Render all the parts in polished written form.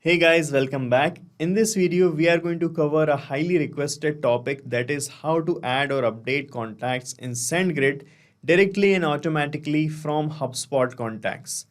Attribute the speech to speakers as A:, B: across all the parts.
A: Hey guys, welcome back. In this video, we are going to cover a highly requested topic, that is how to add or update contacts in SendGrid directly and automatically from HubSpot contacts.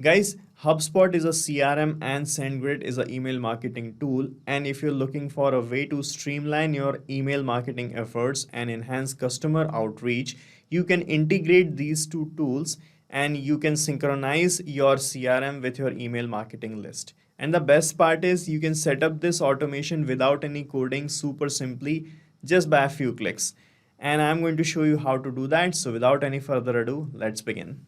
A: Guys, HubSpot is a CRM and SendGrid is an email marketing tool. And if you're looking for a way to streamline your email marketing efforts and enhance customer outreach, you can integrate these two tools and you can synchronize your CRM with your email marketing list. And the best part is you can set up this automation without any coding super simply just by a few clicks. And I'm going to show you how to do that. So without any further ado, let's begin.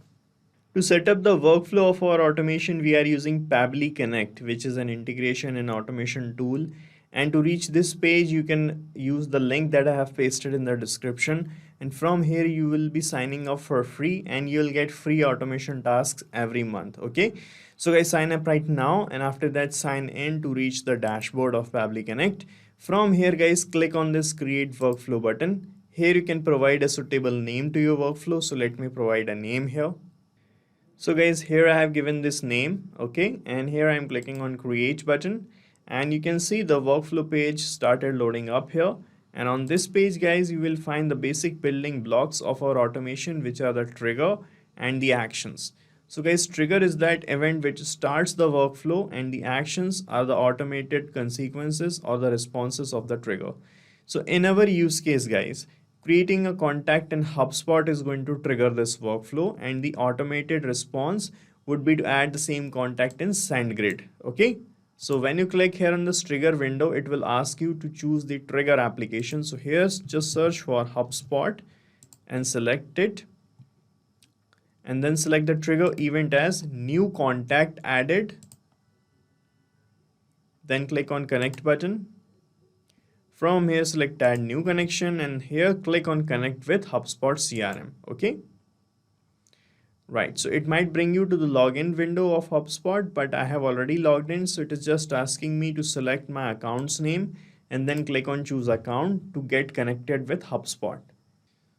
A: To set up the workflow of our automation, we are using Pabbly Connect, which is an integration and automation tool. And to reach this page, you can use the link that I have pasted in the description. And from here, you will be signing up for free and you'll get free automation tasks every month. Okay. So guys, sign up right now. And after that, sign in to reach the dashboard of Pabbly Connect. From here, guys, click on this create workflow button. Here you can provide a suitable name to your workflow. So let me provide a name here. So guys, here I have given this name, okay, and here I am clicking on create button and you can see the workflow page started loading up here. And on this page, guys, you will find the basic building blocks of our automation, which are the trigger and the actions. So guys, trigger is that event which starts the workflow and the actions are the automated consequences or the responses of the trigger. So in our use case, guys, creating a contact in HubSpot is going to trigger this workflow and the automated response would be to add the same contact in SendGrid. Okay. So when you click here on this trigger window, it will ask you to choose the trigger application. So here's just search for HubSpot and select it. And then select the trigger event as new contact added. Then click on connect button. From here, select add new connection and here click on connect with HubSpot CRM. Okay. Right. So it might bring you to the login window of HubSpot, but I have already logged in. So it is just asking me to select my account's name and then click on choose account to get connected with HubSpot.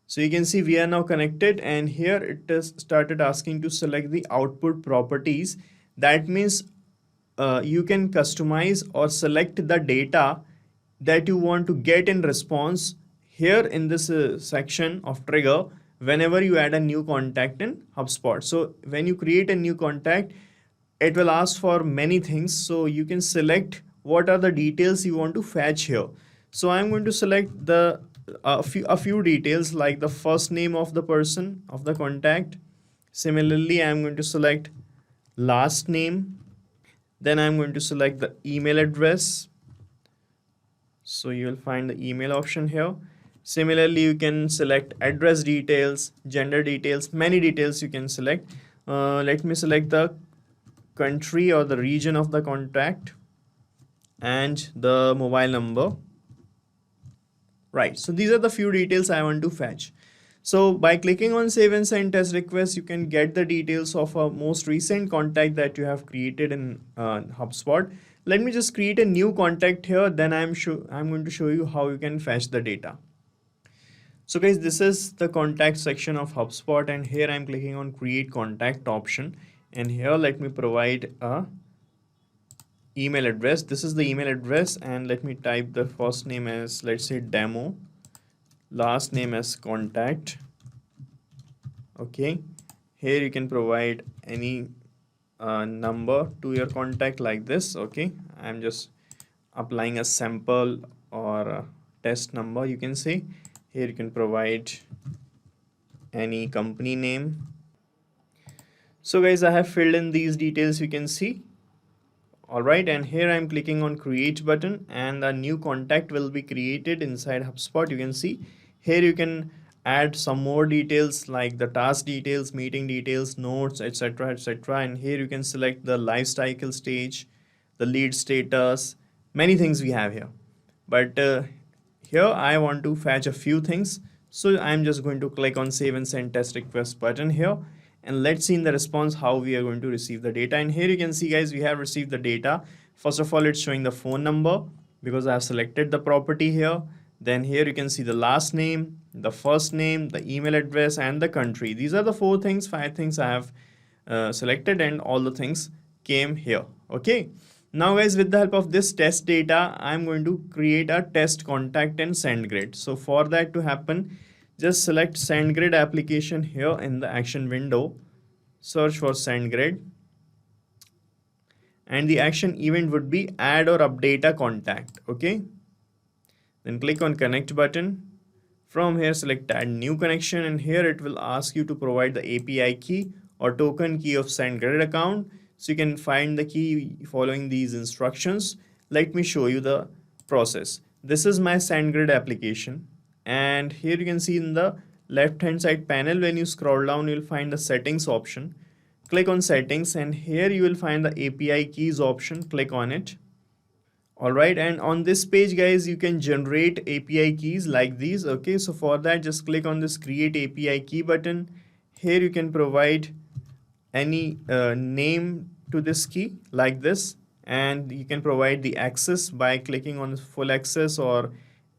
A: So you can see we are now connected and here it has started asking to select the output properties. That means you can customize or select the data that you want to get in response here in this section of trigger whenever you add a new contact in HubSpot. So when you create a new contact, it will ask for many things. So you can select what are the details you want to fetch here. So I'm going to select the a few details like the first name of the person of the contact. Similarly, I'm going to select last name. Then I'm going to select the email address. So you will find the email option here. Similarly, you can select address details, gender details, many details you can select. Let me select the country or the region of the contact and the mobile number. Right, so these are the few details I want to fetch. So by clicking on save and send test request, you can get the details of a most recent contact that you have created in HubSpot. Let me just create a new contact here. Then I'm going to show you how you can fetch the data. So guys, this is the contact section of HubSpot and here I'm clicking on create contact option. And here let me provide a email address. This is the email address and let me type the first name as, let's say, demo, last name as contact. Okay. Here you can provide any number to your contact like this. Okay, I'm just applying a sample or a test number, you can say. Here you can provide any company name. So guys, I have filled in these details, you can see. All right, and here I'm clicking on create button and a new contact will be created inside HubSpot. You can see here you can add some more details like the task details, meeting details, notes, etc., etc. And here you can select the life cycle stage, the lead status, many things we have here. But here I want to fetch a few things. So I'm just going to click on save and send test request button here. And let's see in the response how we are going to receive the data. And here you can see, guys, we have received the data. First of all, it's showing the phone number because I have selected the property here. Then here you can see the last name, the first name, the email address, and the country. These are the 5 things I have selected, and all the things came here. Okay. Now guys, with the help of this test data, I'm going to create a test contact in SendGrid. So for that to happen, just select SendGrid application here in the action window, search for SendGrid, and the action event would be add or update a contact. Okay, then click on connect button. From here select add new connection, and here it will ask you to provide the API key or token key of SendGrid account. So you can find the key following these instructions. Let me show you the process. This is my SendGrid application, and here you can see in the left hand side panel, when you scroll down you will find the settings option. Click on settings, and here you will find the API keys option. Click on it. Alright, and on this page guys, you can generate API keys like these. Okay, so for that just click on this create API key button. Here you can provide any name to this key like this, and you can provide the access by clicking on full access or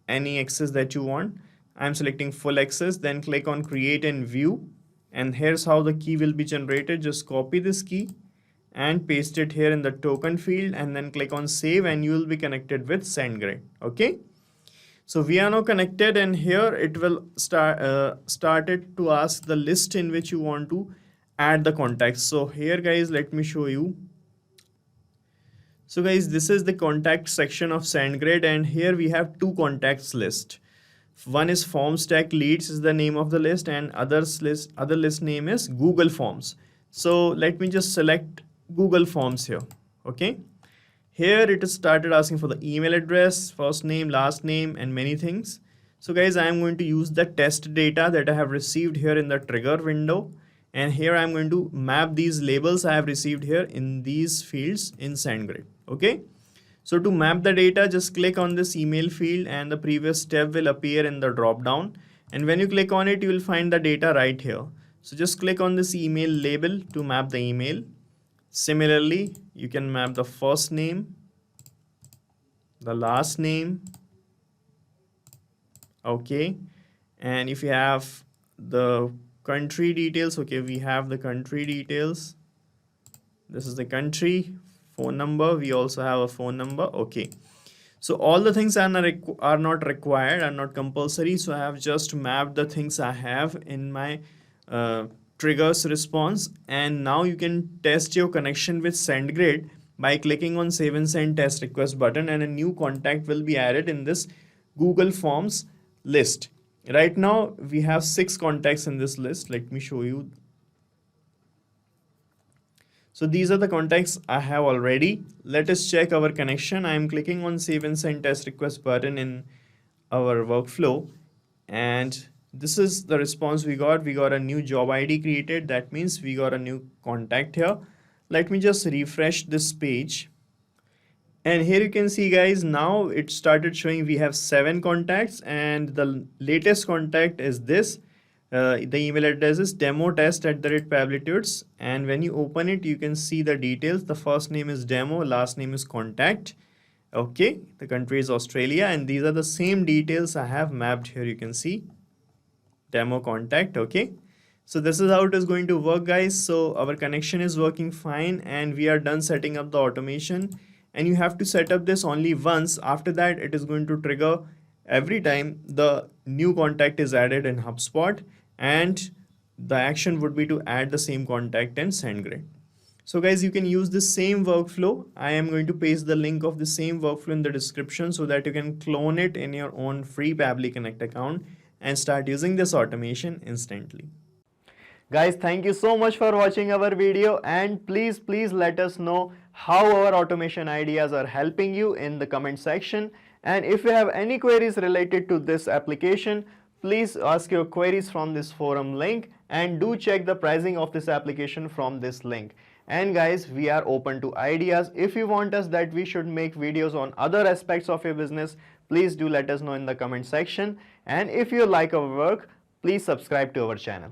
A: any access that you want. I'm selecting full access, then click on create and view, and here's how the key will be generated. Just copy this key and paste it here in the token field, and then click on save, and you will be connected with SendGrid. Okay, so we are now connected, and here it will start it to ask the list in which you want to add the contacts. So here guys, let me show you. So guys, this is the contact section of SendGrid, and here we have two contacts list. One is form stack leads is the name of the list, and other list name is Google Forms. So let me just select Google Forms here. Okay, here it is started asking for the email address, first name, last name, and many things. So guys, I am going to use the test data that I have received here in the trigger window, and here I am going to map these labels I have received here in these fields in SendGrid. Okay, so to map the data, just click on this email field, and the previous step will appear in the drop down, and when you click on it you will find the data right here. So just click on this email label to map the email. Similarly, you can map the first name, the last name. Okay, and if you have the country details, okay, we have the country details. This is the country. Phone number, we also have a phone number. Okay, so all the things are not required, are not compulsory. So I have just mapped the things I have in my triggers response, and now you can test your connection with SendGrid by clicking on save and send test request button, and a new contact will be added in this Google Forms list. Right now we have 6 contacts in this list. Let me show you. So these are the contacts I have already. Let us check our connection. I am clicking on save and send test request button in our workflow, and this is the response we got. We got a new job ID created. That means we got a new contact here. Let me just refresh this page, and here you can see guys, now it started showing we have 7 contacts, and the latest contact is this. The email address is demotest@pabblytuts, and when you open it you can see the details. The first name is demo, last name is contact. Okay, the country is Australia, and these are the same details I have mapped here. You can see demo contact. Okay, so this is how it is going to work guys. So our connection is working fine, and we are done setting up the automation, and you have to set up this only once. After that it is going to trigger every time the new contact is added in HubSpot, and the action would be to add the same contact in SendGrid. So guys, you can use the same workflow. I am going to paste the link of the same workflow in the description so that you can clone it in your own free Pabbly Connect account and start using this automation instantly. Guys, thank you so much for watching our video, and please let us know how our automation ideas are helping you in the comment section. And if you have any queries related to this application, please ask your queries from this forum link, and do check the pricing of this application from this link. And guys, we are open to ideas. If you want us that we should make videos on other aspects of your business, please do let us know in the comment section. And if you like our work, please subscribe to our channel.